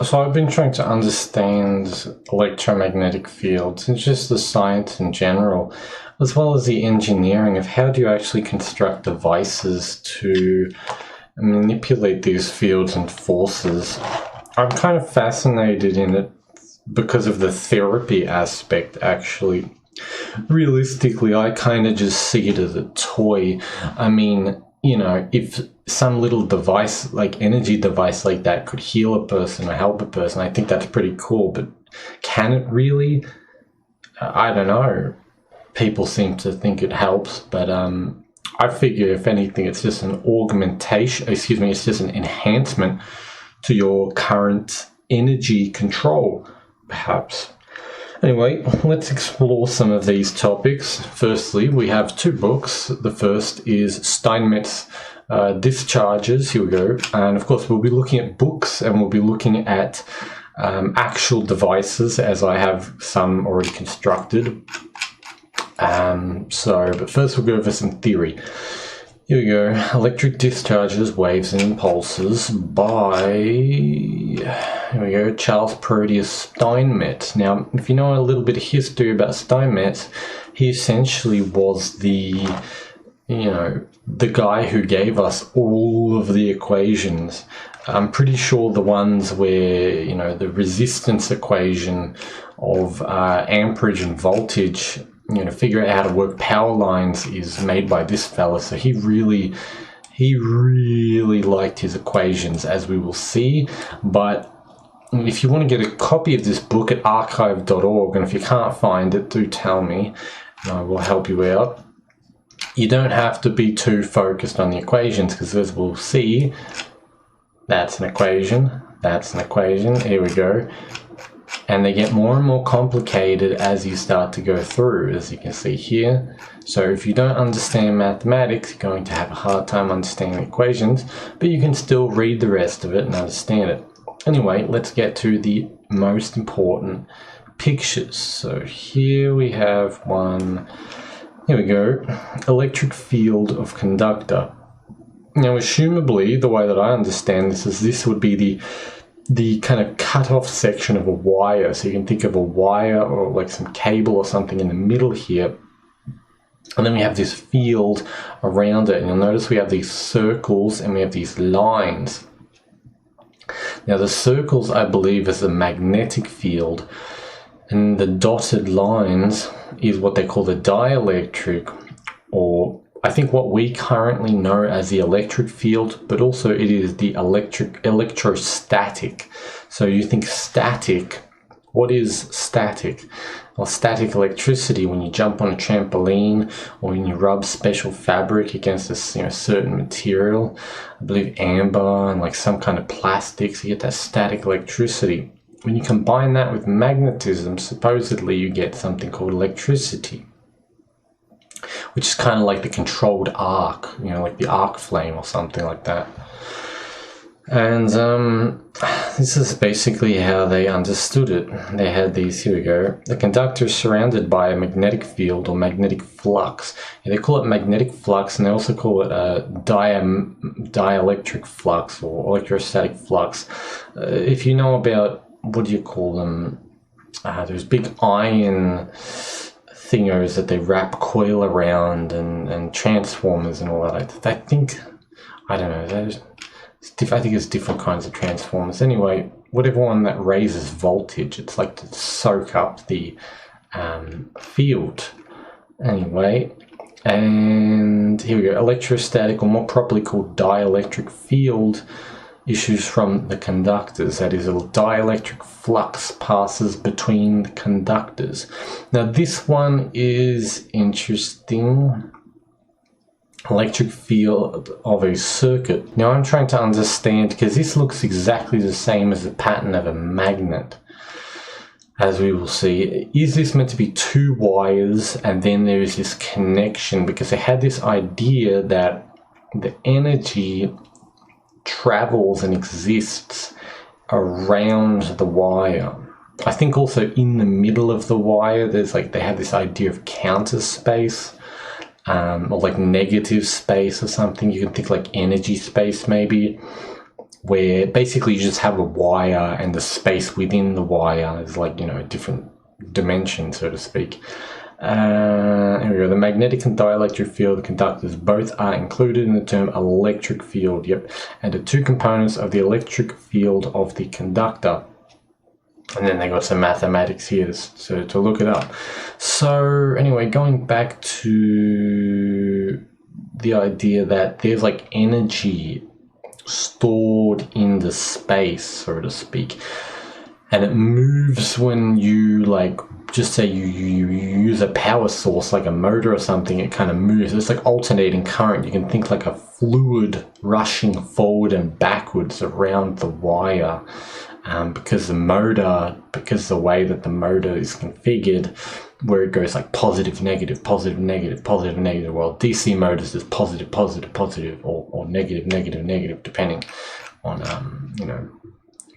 So I've been trying to understand electromagnetic fields and just the science in general, as well as the engineering of how do you actually construct devices to manipulate these fields and forces. I'm kind of fascinated in it because of the therapy aspect, actually. Realistically, I kind of just see it as a toy. I mean, you know, if some little device, like energy device like that could heal a person or help a person, I think that's pretty cool. But can it really? I don't know. People seem to think it helps, but I figure if anything, it's just an augmentation, it's just an enhancement to your current energy control, perhaps. Anyway, let's explore some of these topics. Firstly, we have two books. The first is Steinmetz, Discharges. Here we go. And of course, we'll be looking at books and we'll be looking at actual devices, as I have some already constructed. But first we'll go over some theory. Here we go. Electric discharges, waves and impulses by, here we go, Charles Proteus Steinmetz. Now, if you know a little bit of history about Steinmetz, he essentially was the guy who gave us all of the equations. I'm pretty sure the ones where, the resistance equation of amperage and voltage, figure out how to work power lines is made by this fella. So he really liked his equations, as we will see. But if you want to get a copy of this book at archive.org, and if you can't find it, do tell me and I will help you out. You don't have to be too focused on the equations, because as we'll see, that's an equation, here we go. And they get more and more complicated as you start to go through, as you can see here. So if you don't understand mathematics, you're going to have a hard time understanding equations, but you can still read the rest of it and understand it. Anyway, let's get to the most important pictures. So here we have one. Here we go. Electric field of conductor. Now, assumably, the way that I understand this is this would be the kind of cut-off section of a wire. So you can think of a wire or like some cable or something in the middle here. And then we have this field around it. And you'll notice we have these circles and we have these lines. Now, the circles, I believe, is the magnetic field. And the dotted lines is what they call the dielectric, or I think what we currently know as the electric field, but also it is the electrostatic. So you think static. What is static? Well, static electricity, when you jump on a trampoline or when you rub special fabric against a certain material, I believe amber and like some kind of plastics, you get that static electricity. When you combine that with magnetism, supposedly you get something called electricity, which is kind of like the controlled arc, like the arc flame or something like that. And this is basically how they understood it. They had these, here we go, the conductor is surrounded by a magnetic field or magnetic flux. They call it magnetic flux, and they also call it a dielectric flux or electrostatic flux. If you know about, what do you call them? There's big iron thingers that they wrap coil around and transformers and all that. I think it's different kinds of transformers. Anyway, whatever one that raises voltage, it's like to soak up the field. Anyway, and here we go. Electrostatic, or more properly called dielectric field, issues from the conductors. That is, a dielectric flux passes between the conductors. Now this one is interesting. Electric field of a circuit. Now I'm trying to understand, because this looks exactly the same as the pattern of a magnet, as we will see. Is this meant to be two wires and then there is this connection? Because they had this idea that the energy travels and exists around the wire. I think also in the middle of the wire there's they have this idea of counter space, or like negative space or something. You can think like energy space maybe. where basically you just have a wire and the space within the wire is like, a different dimension, so to speak. Here we go. The magnetic and dielectric field conductors both are included in the term electric field. Yep. And the two components of the electric field of the conductor. And then they got some mathematics here to look it up. So anyway, going back to the idea that there's like energy stored in the space, so to speak. And it moves when you just say you use a power source like a motor or something, it kind of moves. It's like alternating current. You can think like a fluid rushing forward and backwards around the wire, because the way that the motor is configured, where it goes like positive, negative, positive, negative, positive, negative. Well, DC motors is positive, positive, positive, or negative, negative, negative, depending on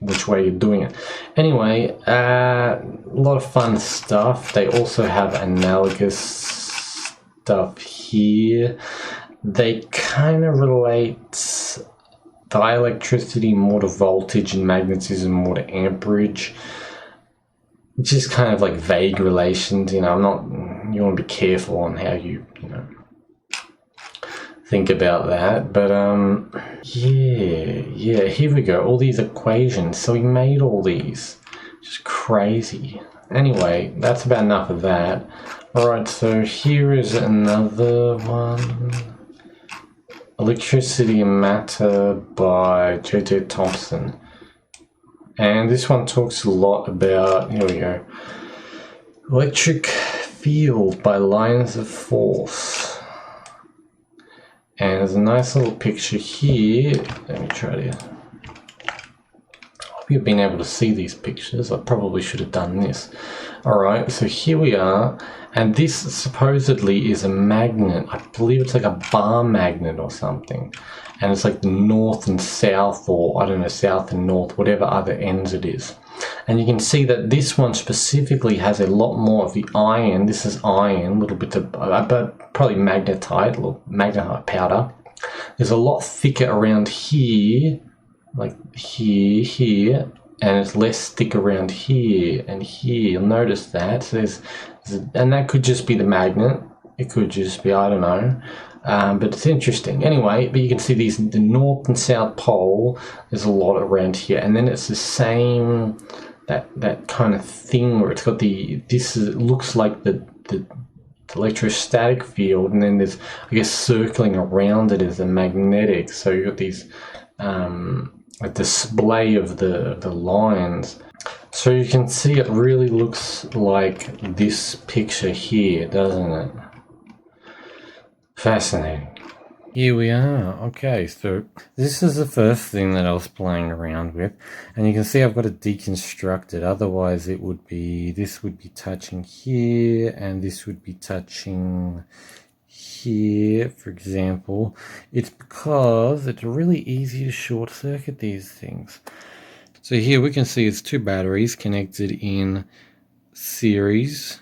which way you're doing it. Anyway, a lot of fun stuff. They also have analogous stuff here. They kind of relate dielectricity more to voltage and magnetism more to amperage, which is kind of like vague relations. You want to be careful on how you think about that, but yeah, here we go. All these equations. So he made all these. Just crazy. Anyway, that's about enough of that. Alright, so here is another one. Electricity and Matter by J.J. Thomson. And this one talks a lot about, here we go, electric field by lines of force. And there's a nice little picture here. Let me try to... I hope you've been able to see these pictures. I probably should have done this. Alright, so here we are. And this supposedly is a magnet. I believe it's like a bar magnet or something. And it's like the north and south, or I don't know, south and north, whatever other ends it is. And you can see that this one specifically has a lot more of the iron. This is iron, a little bit of, but probably magnetite, little magnetite powder. There's a lot thicker around here, like here, and it's less thick around here and here. You'll notice that. So and that could just be the magnet. It could just be, I don't know. But it's interesting. Anyway, but you can see the north and south pole, there's a lot around here. And then it's the same, that kind of thing where it's got it looks like the electrostatic field, and then there's, I guess, circling around it is the magnetic. So you've got these, a display of the lines. So you can see it really looks like this picture here, doesn't it? Fascinating. Here we are. Okay, so this is the first thing that I was playing around with, and you can see I've got it deconstructed. Otherwise it would be, this would be touching here, and this would be touching here, for example. It's because it's really easy to short circuit these things. So here we can see it's two batteries connected in series,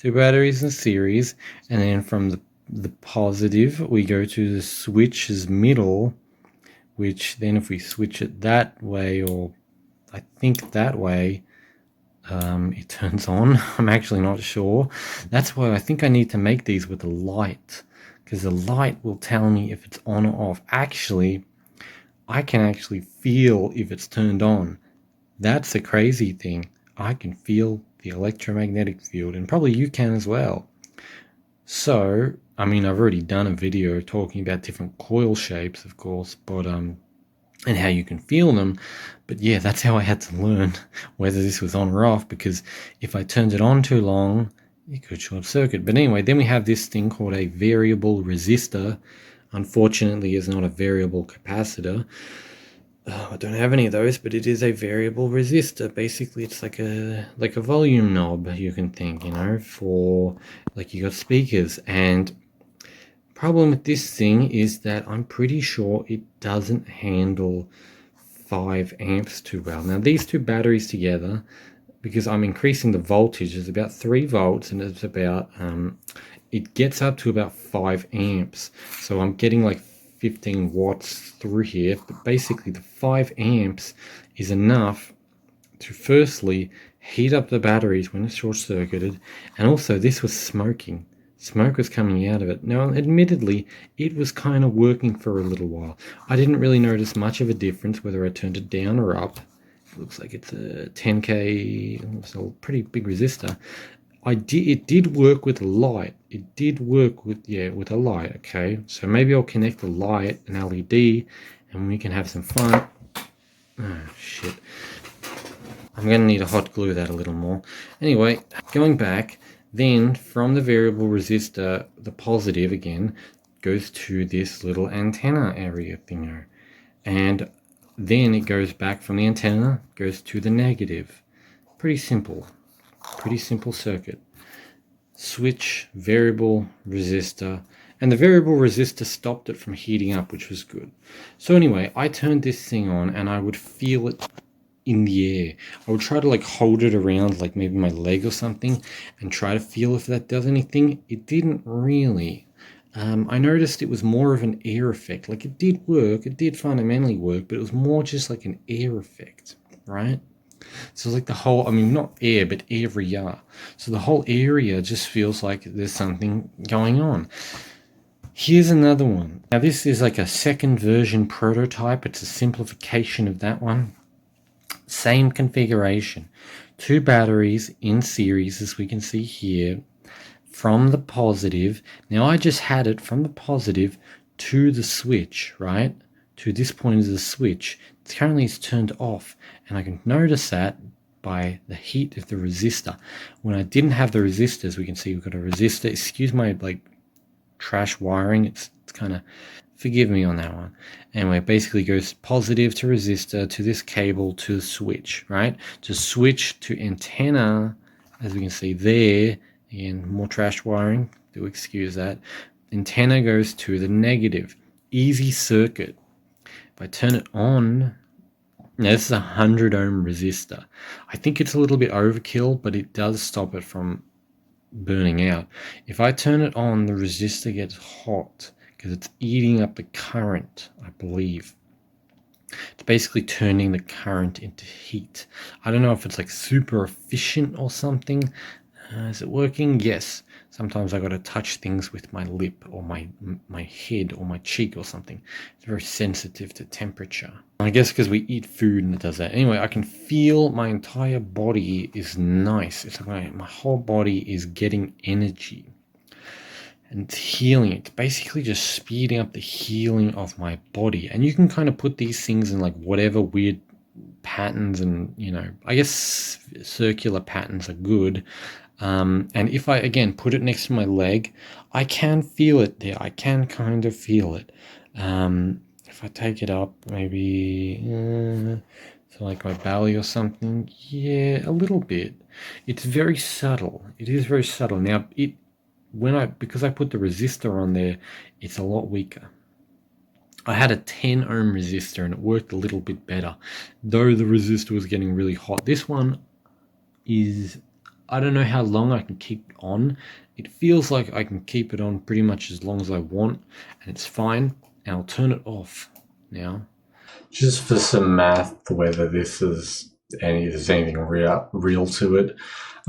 and then from the positive we go to the switch's middle, which then if we switch it that way, or I think that way, it turns on. I'm actually not sure. That's why I think I need to make these with a light, because the light will tell me if it's on or off. Actually, I can actually feel if it's turned on. That's the crazy thing. I can feel the electromagnetic field, and probably you can as well. So, I mean, I've already done a video talking about different coil shapes, of course, but and how you can feel them. But yeah, that's how I had to learn whether this was on or off, because if I turned it on too long, it could short circuit. But anyway, then we have this thing called a variable resistor. Unfortunately, it's not a variable capacitor. I don't have any of those, but it is a variable resistor. Basically, it's like a volume knob, you can think, for, like, you got speakers. And problem with this thing is that I'm pretty sure it doesn't handle 5 amps too well. Now, these two batteries together, because I'm increasing the voltage, it's about 3 volts, and it's about, it gets up to about 5 amps. So I'm getting like 15 watts through here, but basically the 5 amps is enough to firstly heat up the batteries when it's short-circuited, and also this was smoking. Smoke was coming out of it. Now, admittedly, it was kind of working for a little while. I didn't really notice much of a difference whether I turned it down or up. It looks like it's a 10K, so a pretty big resistor. It did work with a light. It did work with a light, okay? So maybe I'll connect the light, an LED, and we can have some fun. Oh, shit. I'm going to need to hot glue that a little more. Anyway, going back, then from the variable resistor, the positive again goes to this little antenna area thingo. And then it goes back from the antenna, goes to the negative. Pretty simple circuit. Switch, variable resistor, and the variable resistor stopped it from heating up, which was good. So anyway, I turned this thing on and I would feel it in the air. I would try to like hold it around like maybe my leg or something and try to feel if that does anything. It didn't really. I noticed it was more of an air effect. Like it did work, it did fundamentally work, but it was more just like an air effect, right? So like the whole, I mean, not air, but area. So the whole area just feels like there's something going on. Here's another one. Now this is like a second version prototype. It's a simplification of that one. Same configuration. 2 batteries in series, as we can see here, from the positive. Now I just had it from the positive to the switch, right? To this point is the switch. Currently it's turned off, and I can notice that by the heat of the resistor. When I didn't have the resistors, we can see we've got a resistor. Excuse my like trash wiring. It's kind of, forgive me on that one. Anyway, it basically goes positive to resistor to this cable to the switch, right? To switch to antenna, as we can see there, and more trash wiring, do excuse that. Antenna goes to the negative. Easy circuit. If I turn it on, now this is a 100 ohm resistor. I think it's a little bit overkill, but it does stop it from burning out. If I turn it on, the resistor gets hot because it's eating up the current, I believe. It's basically turning the current into heat. I don't know if it's like super efficient or something. Is it working? Yes. Sometimes I got to touch things with my lip or my head or my cheek or something. It's very sensitive to temperature. I guess because we eat food and it does that. Anyway, I can feel my entire body is nice. It's like my whole body is getting energy. And it's healing. It's basically just speeding up the healing of my body. And you can kind of put these things in like whatever weird patterns, and you know, I guess circular patterns are good. And if I again put it next to my leg, I can feel it there. I can kind of feel it. If I take it up, maybe to like my belly or something, yeah, a little bit. It's very subtle. It is very subtle. Now because I put the resistor on there, it's a lot weaker. I had a 10 ohm resistor and it worked a little bit better, though the resistor was getting really hot. This one is, I don't know how long I can keep on. It feels like I can keep it on pretty much as long as I want, and it's fine. And I'll turn it off now. Just for some math, whether there's anything real to it.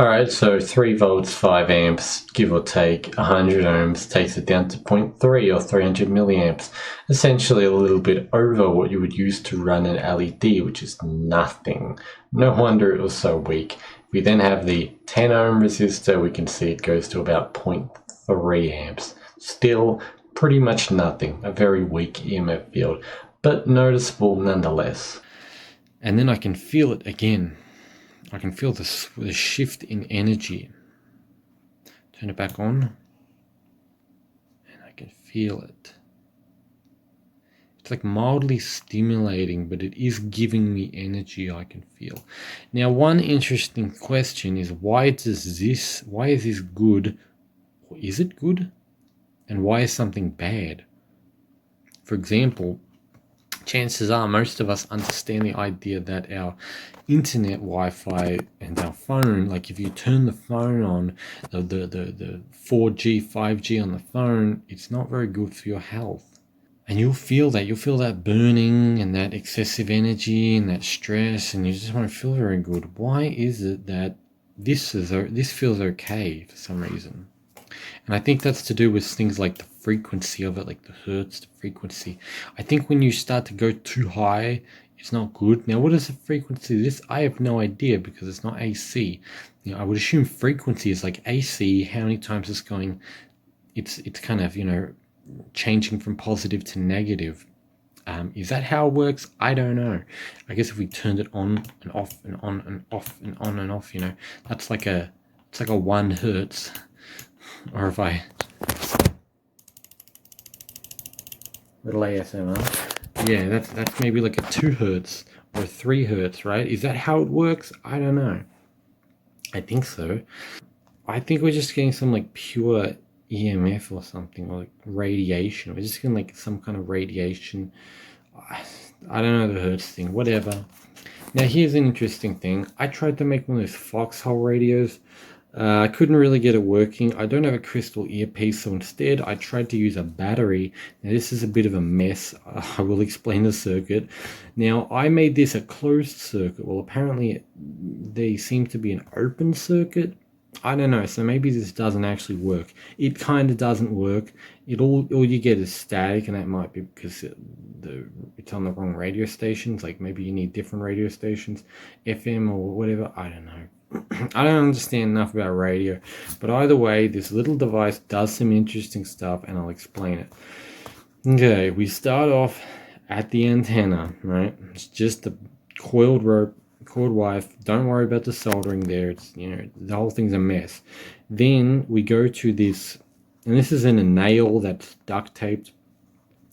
Alright, so 3 volts, 5 amps, give or take, 100 ohms takes it down to 0.3 or 300 milliamps. Essentially a little bit over what you would use to run an LED, which is nothing. No wonder it was so weak. We then have the 10 ohm resistor, we can see it goes to about 0.3 amps. Still pretty much nothing, a very weak EMF field, but noticeable nonetheless. And then I can feel it again. I can feel the shift in energy. Turn it back on, and I can feel it. It's like mildly stimulating, but it is giving me energy I can feel. Now, one interesting question is why is this good, or is it good? And why is something bad? For example, chances are most of us understand the idea that our internet Wi-Fi and our phone, like if you turn the phone on, the 4G, 5G on the phone, it's not very good for your health. And you'll feel that burning and that excessive energy and that stress, and you just won't feel very good. Why is it that this feels okay for some reason? And I think that's to do with things like the frequency of it, like the hertz, the frequency. I think when you start to go too high, it's not good. Now, what is the frequency of this? I have no idea because it's not AC. You know, I would assume frequency is like AC, how many times it's going, it's kind of, you know, changing from positive to negative. Is that how it works? I don't know. I guess if we turned it on and off and on and off and on and off, you know, it's like a 1 hertz. Or if I little ASMR, yeah, that's maybe like a 2 hertz or 3 hertz, right? Is that how it works? I don't know. I think so. I think we're just getting some like pure EMF or something, or like radiation. We're just getting like some kind of radiation. I don't know the hertz thing, whatever. Now here's an interesting thing. I tried to make one of those foxhole radios. I couldn't really get it working. I don't have a crystal earpiece, so instead I tried to use a battery. Now this is a bit of a mess. I will explain the circuit. Now I made this a closed circuit. Well, apparently they seem to be an open circuit. I don't know, so maybe this doesn't actually work. It kind of doesn't work. All you get is static, and that might be because it's on the wrong radio stations. Like maybe you need different radio stations, FM or whatever. I don't know. I don't understand enough about radio, but either way, this little device does some interesting stuff, and I'll explain it. Okay, we start off at the antenna, right? It's just a coiled rope, coiled wire. Don't worry about the soldering there. It's, you know, the whole thing's a mess. Then we go to this, and this is in a nail that's duct taped.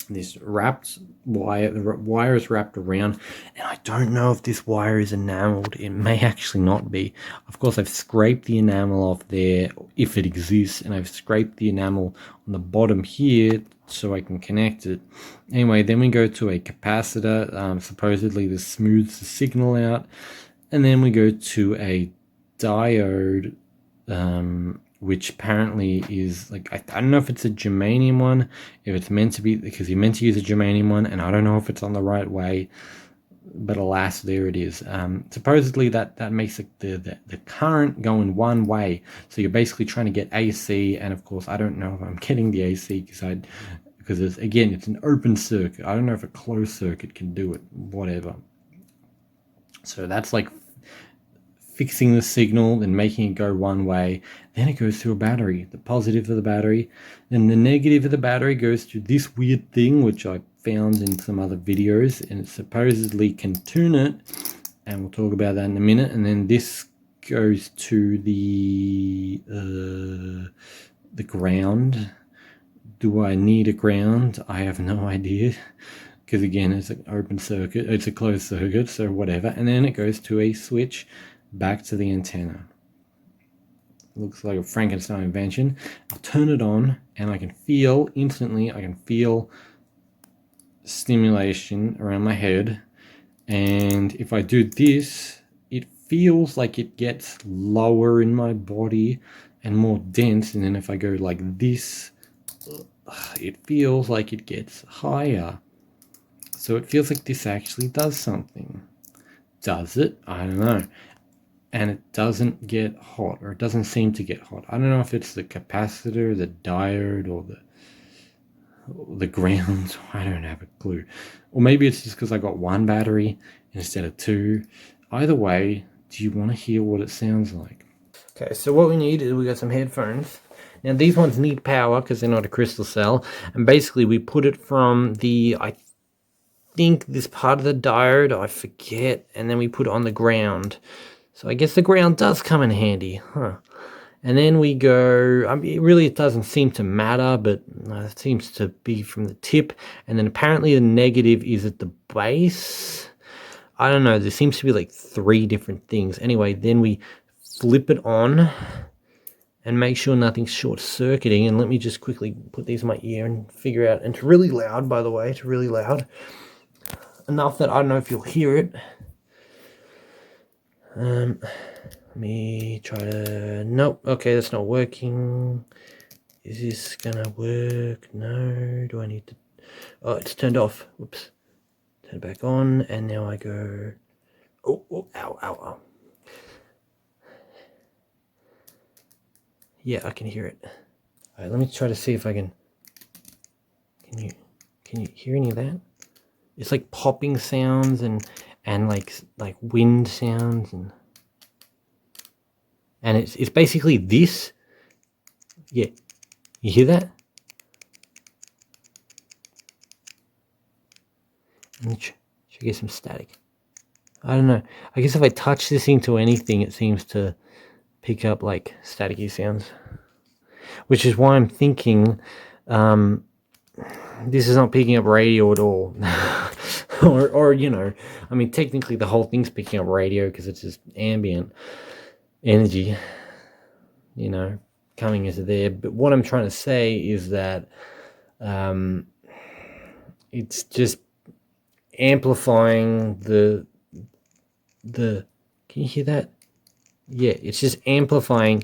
This wrapped wire, the wire is wrapped around, and I don't know if this wire is enameled. It may actually not be. Of course, I've scraped the enamel off there, if it exists, and I've scraped the enamel on the bottom here so I can connect it. Anyway, then we go to a capacitor. Supposedly this smooths the signal out, and then we go to a diode, which apparently is like, I don't know if it's a germanium one, if it's meant to be, because you're meant to use a germanium one, and I don't know if it's on the right way, but alas, there it is. Supposedly that makes the current go in one way, so you're basically trying to get AC, and of course I don't know if I'm getting the AC because it's, again, it's an open circuit. I don't know if a closed circuit can do it, whatever. So that's like fixing the signal and making it go one way. Then it goes through a battery, the positive of the battery. Then the negative of the battery goes to this weird thing, which I found in some other videos, and it supposedly can tune it, and we'll talk about that in a minute. And then this goes to the ground. Do I need a ground? I have no idea, because again, it's an open circuit, it's a closed circuit, so whatever. And then it goes to a switch back to the antenna. Looks like a Frankenstein invention. I'll turn it on, and I can feel instantly, I can feel stimulation around my head. And if I do this, it feels like it gets lower in my body and more dense. And then if I go like this, it feels like it gets higher. So it feels like this actually does something. Does it? I don't know. And it doesn't get hot, or it doesn't seem to get hot. I don't know if it's the capacitor, the diode, or the ground. I don't have a clue. Or maybe it's just because I got one battery instead of two. Either way, do you want to hear what it sounds like? Okay, so what we need is we got some headphones. Now these ones need power because they're not a crystal cell. And basically we put it from the, I think this part of the diode, I forget, and then we put it on the ground. So I guess the ground does come in handy, huh? And then we go, I mean, really it doesn't seem to matter, but it seems to be from the tip. And then apparently the negative is at the base. I don't know, there seems to be like 3 different things. Anyway, then we flip it on and make sure nothing's short-circuiting. And let me just quickly put these in my ear and figure out, and it's really loud, by the way, it's really loud. Enough that I don't know if you'll hear it. Let me try to, nope, okay, that's not working. Is this gonna work? No, do I need to, Oh, it's turned off. Whoops. Turn it back on, and now I go. Oh, ow, ow, ow. Yeah, I can hear it. All right, let me try to see if I can. Can you hear any of that? It's like popping sounds and like wind sounds and it's basically this. Yeah, you hear that? And should get some static. I don't know. I guess if I touch this into anything, it seems to pick up like staticky sounds, which is why I'm thinking this is not picking up radio at all. or you know, I mean, technically the whole thing's picking up radio because it's just ambient energy, you know, coming into there. But what I'm trying to say is that it's just amplifying the can you hear that? Yeah, it's just amplifying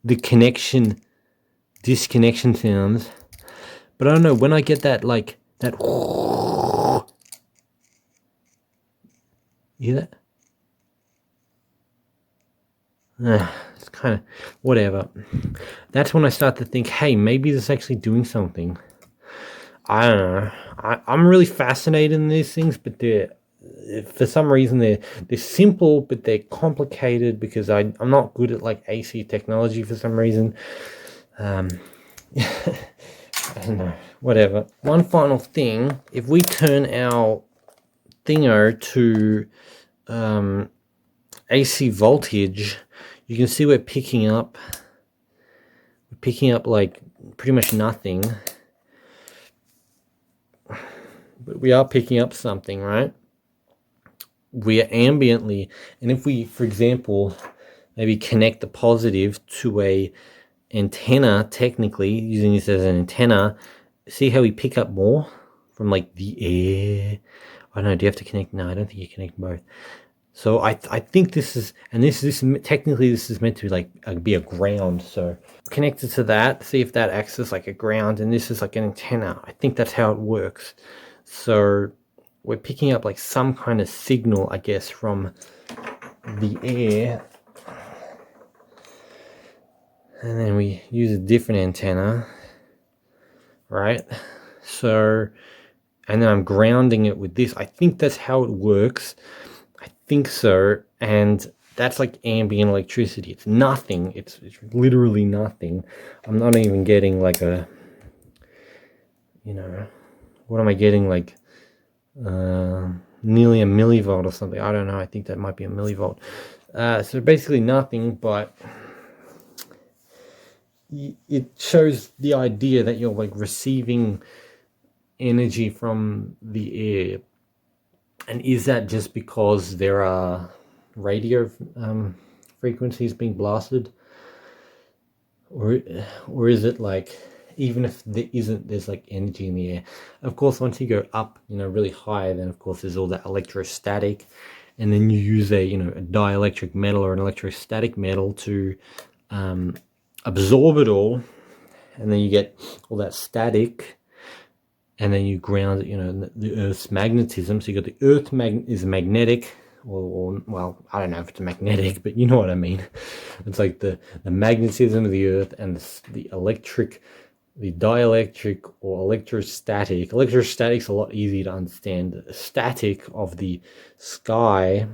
the disconnection sounds. But I don't know, when I get that like that, you hear that? It's kind of whatever. That's when I start to think, hey, maybe this is actually doing something. I don't know. I'm really fascinated in these things, but for some reason they're simple, but they're complicated because I'm not good at like AC technology for some reason. I don't know. Whatever. One final thing: if we turn our thingo to AC voltage, you can see we're picking up like pretty much nothing, but we are picking up something, right? We are ambiently, and if we, for example, maybe connect the positive to a antenna, technically using this as an antenna, see how we pick up more from like the air. I don't know, do you have to connect? No, I don't think you connect both. So I think this is, and this technically this is meant to like be a ground. So connected to that, see if that acts as like a ground, and this is like an antenna. I think that's how it works. So we're picking up like some kind of signal, I guess, from the air, and then we use a different antenna, right? So, and then I'm grounding it with this. I think that's how it works. I think so. And that's like ambient electricity. It's nothing. It's literally nothing. I'm not even getting like a, you know, what am I getting, like nearly a millivolt or something. I don't know. I think that might be a millivolt. So basically nothing, but it shows the idea that you're like receiving energy from the air. And is that just because there are radio frequencies being blasted, or is it like, even if there isn't, there's like energy in the air? Of course, once you go up, you know, really high, then of course there's all that electrostatic, and then you use a, you know, a dielectric metal or an electrostatic metal to absorb it all, and then you get all that static, and then you ground it, you know, the Earth's magnetism. So you got the Earth is magnetic, or well, I don't know if it's magnetic, but you know what I mean. It's like the magnetism of the Earth and the dielectric or electrostatic. Electrostatic's a lot easier to understand. The static of the sky,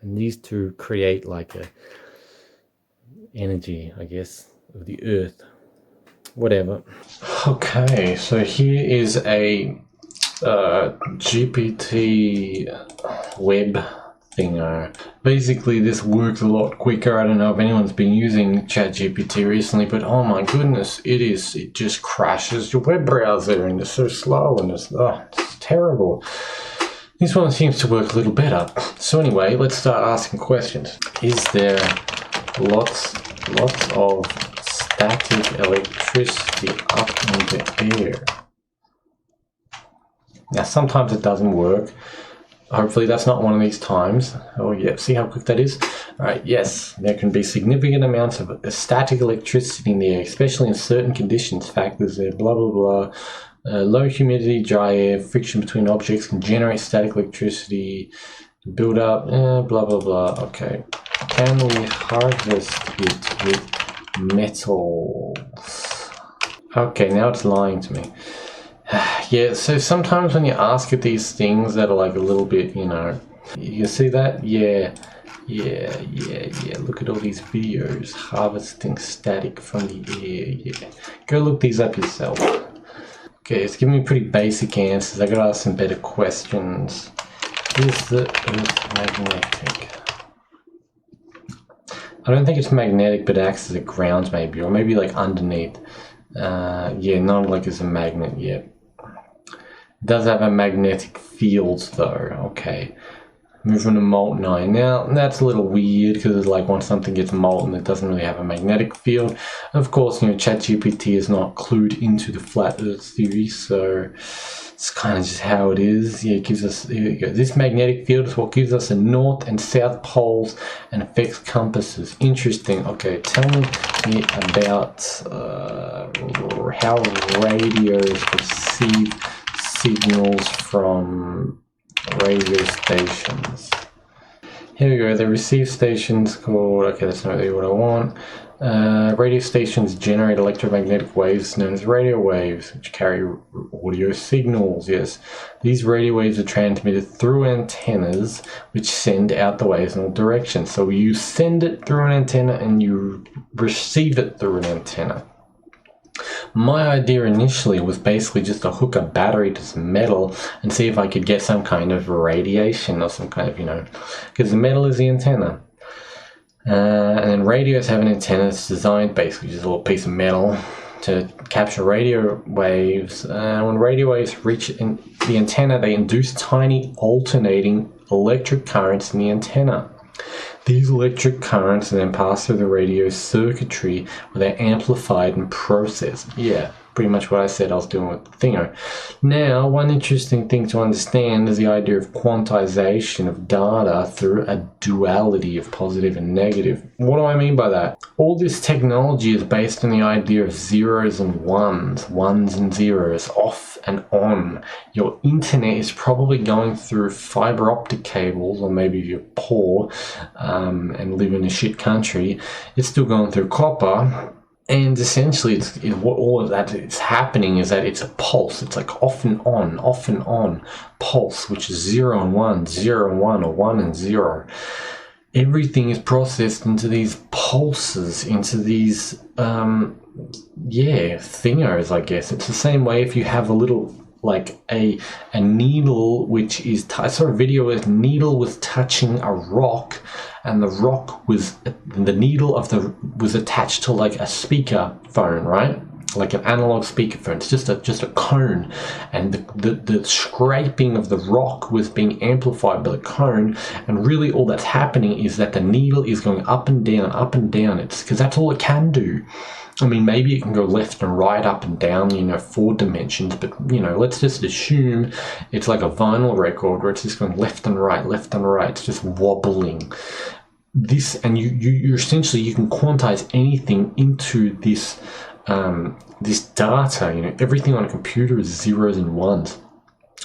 and these two create like a energy, I guess, of the Earth. Whatever. Okay, so here is a GPT web thingo. Basically, this works a lot quicker. I don't know if anyone's been using ChatGPT recently, but oh my goodness, it just crashes your web browser, and it's so slow, and it's terrible. This one seems to work a little better. So anyway, let's start asking questions. Is there lots of static electricity up in the air? Now sometimes it doesn't work. Hopefully that's not one of these times. Oh yeah, see how quick that is? Alright, yes, there can be significant amounts of static electricity in the air, especially in certain conditions, factors there, blah blah blah. Low humidity, dry air, friction between objects can generate static electricity, build up, blah blah blah. Okay, can we harvest it with metals? Okay, now it's lying to me. Yeah, so sometimes when you ask it these things that are like a little bit, you know, you see that? Yeah. Look at all these videos, harvesting static from the air, yeah. Go look these up yourself. Okay, it's giving me pretty basic answers. I gotta ask some better questions. Is the Earth magnetic? I don't think it's magnetic, but it acts as a ground maybe, or maybe like underneath. Yeah, not like it's a magnet yet. It does have a magnetic field though. Okay. Moving to molten iron. Now, that's a little weird because it's like once something gets molten, it doesn't really have a magnetic field. Of course, you know, ChatGPT is not clued into the flat Earth theory, so it's kind of just how it is. Yeah, it gives us, here we go. This magnetic field is what gives us the north and south poles and affects compasses. Interesting. Okay, tell me about how radios receive signals from radio stations. Here we go, the receive stations called, okay, that's not really what I want. Radio stations generate electromagnetic waves known as radio waves, which carry audio signals, yes. These radio waves are transmitted through antennas, which send out the waves in all directions. So you send it through an antenna and you receive it through an antenna. My idea initially was basically just to hook a battery to some metal and see if I could get some kind of radiation or some kind of, you know, because the metal is the antenna. And then radios have an antenna that's designed basically just a little piece of metal to capture radio waves. When radio waves reach the antenna, they induce tiny alternating electric currents in the antenna. These electric currents then pass through the radio circuitry where they're amplified and processed. Yeah, pretty much what I said I was doing with the Thingo. Now, one interesting thing to understand is the idea of quantization of data through a duality of positive and negative. What do I mean by that? All this technology is based on the idea of zeros and ones and zeros, off and on. Your internet is probably going through fiber optic cables, or maybe if you're poor and live in a shit country, it's still going through copper. And essentially, what all of that is happening is that it's a pulse. It's like off and on pulse, which is 0 and 1, 0 and 1, or 1 and 0. Everything is processed into these pulses, into these, thingos, I guess. It's the same way if you have a little, like a needle, which is, I saw a video where a needle was touching a rock, and the rock was, the needle of was attached to like a speaker phone, right? Like an analog speakerphone. It's just a cone, and the scraping of the rock was being amplified by the cone, and really all that's happening is that the needle is going up and down. It's because that's all it can do. I mean, maybe it can go left and right, up and down, you know, 4 dimensions, but, you know, let's just assume it's like a vinyl record where it's just going left and right, it's just wobbling. This, and you essentially, you can quantize anything into this, this data, you know, everything on a computer is zeros and ones.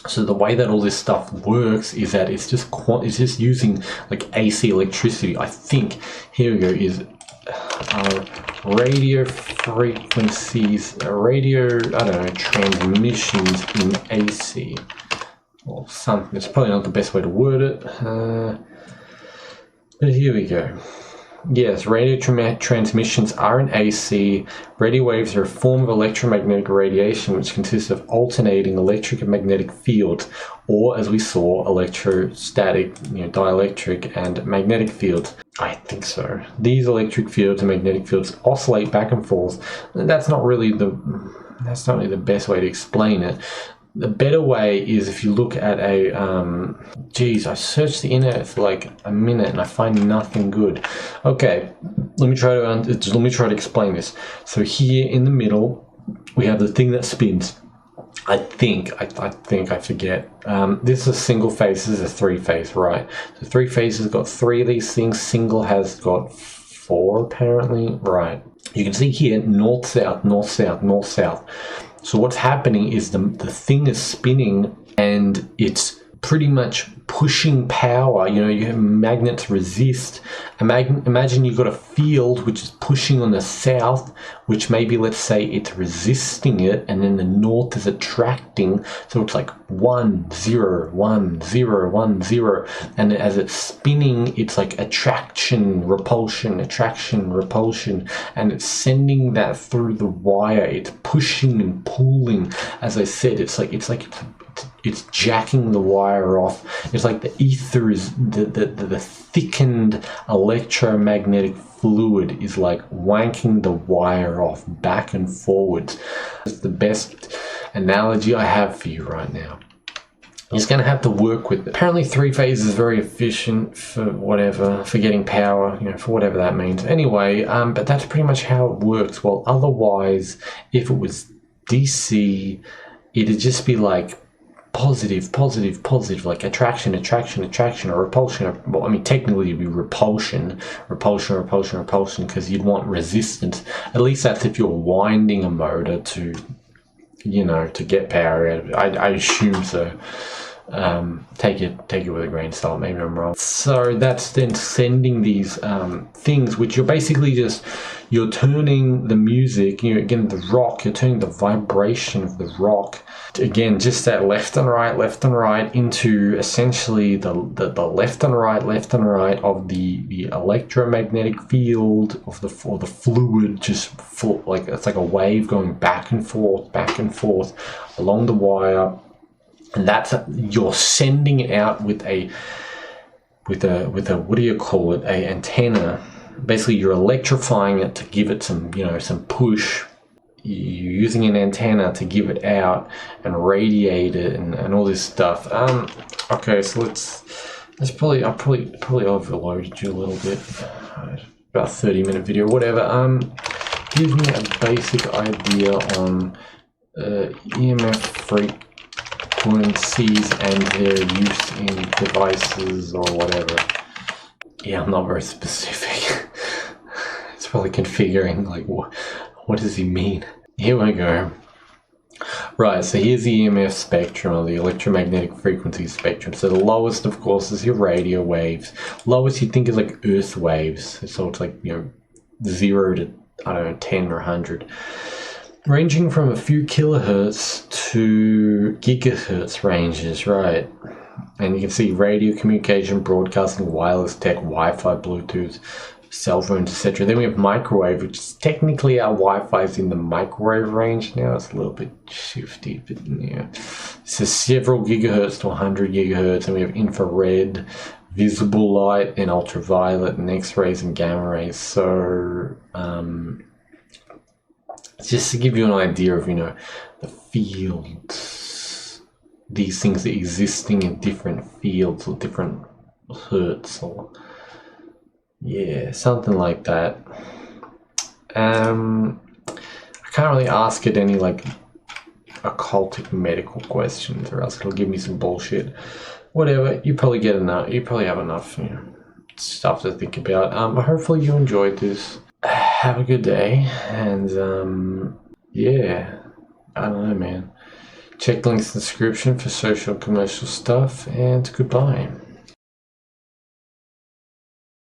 So the way that all this stuff works is that it's just using like AC electricity. I think, here we go, is radio frequencies, radio, I don't know, transmissions in AC or something. It's probably not the best way to word it, but here we go. Yes, radio transmissions are in AC. Radio waves are a form of electromagnetic radiation which consists of alternating electric and magnetic fields, or as we saw, electrostatic, you know, dielectric and magnetic fields. I think so. These electric fields and magnetic fields oscillate back and forth. That's not really the best way to explain it. The better way is if you look at a, I searched the internet for like a minute and I find nothing good. Okay, let me try to explain this. So here in the middle, we have the thing that spins. I think I forget. This is single phase. This is a three phase, right? So three phases got three of these things. Single has got four apparently, right? You can see here north south, north south, north south. So what's happening is the thing is spinning and it's pretty much pushing power. You know, you have magnets resist. Imagine you've got a field which is pushing on the south, which maybe, let's say, it's resisting it, and then the north is attracting. So it's like 1 0 1 0 1 0, and as it's spinning, it's like attraction, repulsion, and it's sending that through the wire. It's pushing and pulling. As I said, it's jacking the wire off. It's like the ether is the thickened electromagnetic fluid is like wanking the wire off back and forwards. It's the best analogy I have for you right now. You're just going to have to work with it. Apparently three phase is very efficient for whatever, for getting power, you know, for whatever that means. Anyway, but that's pretty much how it works. Well, otherwise, if it was DC, it'd just be like positive, like attraction, or repulsion. Well, I mean, technically it'd be repulsion, because you'd want resistance. At least that's if you're winding a motor to, you know, to get power out of it. I assume so. Take it with a grain of salt. Maybe I'm wrong. So that's then sending these things, which you're basically you're turning the music. You know, again, the rock. You're turning the vibration of the rock. Again, just that left and right into essentially the left and right of the electromagnetic field of the fluid, like it's like a wave going back and forth along the wire, and that's you're sending it out with a what do you call it? A antenna. Basically, you're electrifying it to give it some push. You're using an antenna to give it out and radiate it and all this stuff. Okay, so I probably overloaded you a little bit. About 30-minute video, whatever. Gives me a basic idea on EMF frequencies and their use in devices or whatever. Yeah, I'm not very specific. It's probably configuring, like, what does he mean? Here we go. Right, so here's the EMF spectrum, or the electromagnetic frequency spectrum. So the lowest, of course, is your radio waves. Lowest you think is like Earth waves. So it's like, 0 to, 10 or 100. Ranging from a few kilohertz to gigahertz ranges, right? And you can see radio communication, broadcasting, wireless tech, Wi-Fi, Bluetooth, cell phones, etc. Then we have microwave, which is technically our Wi-Fi is in the microwave range now. It's a little bit shifty, but yeah. So several gigahertz to 100 gigahertz, and we have infrared, visible light, and ultraviolet, and X-rays and gamma rays. So just to give you an idea of the fields, these things are existing in different fields or different hertz or. Yeah, something like that. I can't really ask it any like occultic medical questions, or else it'll give me some bullshit. Whatever, you probably get enough. You probably have enough stuff to think about. Hopefully you enjoyed this. Have a good day, and yeah, I don't know, man. Check links in the description for social and commercial stuff, and goodbye.